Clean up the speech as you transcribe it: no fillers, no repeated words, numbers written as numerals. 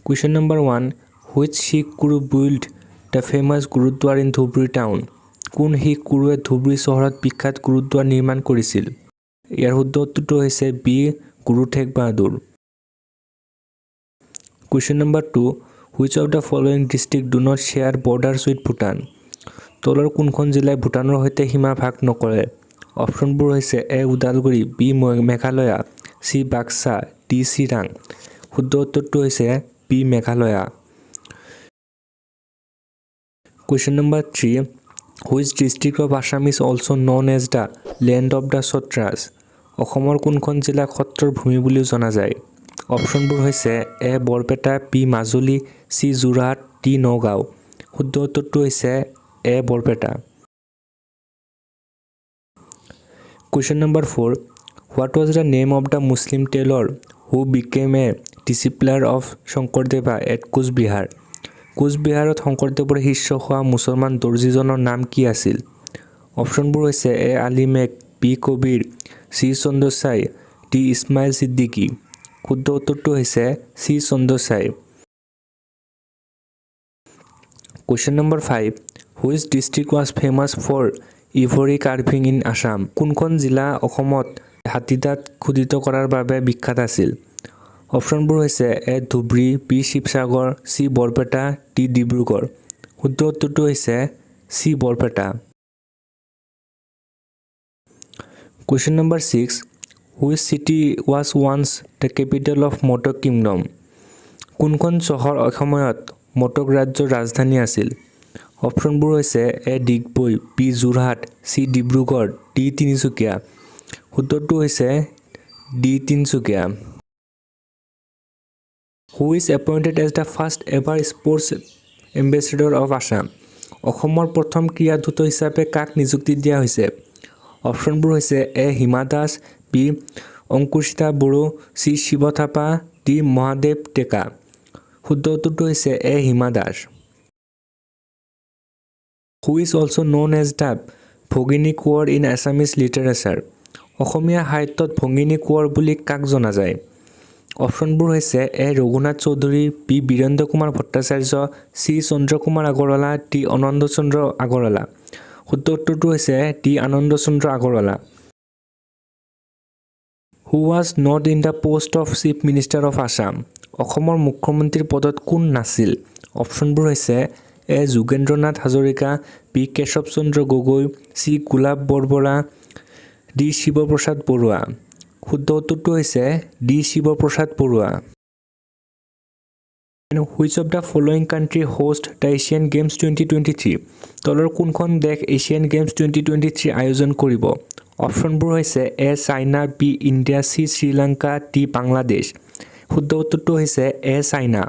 Question number 1. Which Sikh Guru built the famous Gurudwara in Dhubri town? কোন শিখ গুৰুৱে ধুবুৰী চহৰত বিখ্যাত গুৰুদ্বাৰ নিৰ্মাণ কৰিছিল? ইয়াৰ শুদ্ধ উত্তৰটো হৈছে B Guru Tegh Bahadur. Question number 2. Which of the following district do not share borders with Bhutan? তলৰ কোনখন জিলাই ভূটানৰ সৈতে সীমা ভাগ নকৰে? অপশ্যনবোৰ হৈছে A Udalguri, B Meghalaya, C Baksa, D Chirang. শুদ্ধ উত্তৰটো হৈছে B Meghalaya. Question number 3. Which district of Assam is also known as the land of the Sotras? অসমৰ কোনখন জিলাক সত্ৰৰ ভূমি বুলিও জনা যায়? অপশ্যনবোৰ হৈছে A Barpeta, B Majuli, C Jorhat, D Nagaon. শুদ্ধ উত্তৰটো হৈছে A Barpeta. Question number 4. What was the name of the Muslim tailor who became a disciple of Shankardeva at Cooch Behar? কোচবিহাৰত শংকৰদেৱৰ শিষ্য হোৱা মুছলমান দৰ্জীজনৰ নাম কি আছিল? অপশ্যনবোৰ হৈছে এ আলী মেক, বি কবিৰ, চি চন্দ্ৰচাই, ডি ইছমাইল সিদ্দিকী। শুদ্ধ উত্তৰটো হৈছে C চন্দ্ৰচাই। Question number 5. Which district was famous for ivory carving in Assam? কোনখন জিলা অসমত হাতীদাঁত খোদিত কৰাৰ বাবে বিখ্যাত আছিল? অপশ্যনবোৰ হৈছে A Dhubri, B Sivasagar, C Barpeta, D Dibrugarh. শুদ্ধ উত্তৰটো হৈছে C Barpeta. Question number 6. Which city was once the capital of Motok Kingdom? কোনখন চহৰ এসময়ত মটক ৰাজ্যৰ ৰাজধানী আছিল? অপশ্যনবোৰ হৈছে A Digboi, B Jorhat, C Dibrugarh, D Tinsukia. উত্তৰটো হৈছে D Tinsukia. Who is appointed as the first ever sports ambassador of Assam? অসমৰ প্ৰথম ক্ৰীড়া দূত হিচাপে কাক নিযুক্তি দিয়া হৈছে? অপশ্যনবোৰ হৈছে A Hima Das, B Ankushita Boro, C Shiva Thapa, D Mahadev Deka. শুদ্ধ উত্তৰটো হৈছে A Hima Das. Who is also known as the Bhagini Konwar in Assamese literature? অসমীয়া সাহিত্যত ভগিনী কোঁৱৰ বুলি কাক জনা যায়? অপশ্যনবোৰ হৈছে A Raghunath Choudhury, B Birendra Kumar Bhattacharya, C Chandra Kumar Agarwala, D Anand Chandra Agarwala. শুদ্ধ উত্তৰটো হৈছে D Anand Chandra Agarwala. Who was not in the post of Chief Minister of Assam? অসমৰ মুখ্যমন্ত্ৰীৰ পদত কোন নাছিল? অপশ্যনবোৰ হৈছে A Jogendranath Hazarika, B Keshab Chandra Gogoi, C Golap Borbora, D Shivaprasad Barua. শুদ্ধ উত্তৰটো হৈছে D Shivaprasad Barua. Which of the following country host the Asian Games 2023? তলৰ কোনখন দেশ এছিয়ান গেমছ 2023 আয়োজন কৰিব? অপশ্যনবোৰ হৈছে A China, B India, C Sri Lanka, D Bangladesh. শুদ্ধ উত্তৰটো হৈছে এ চাইনা।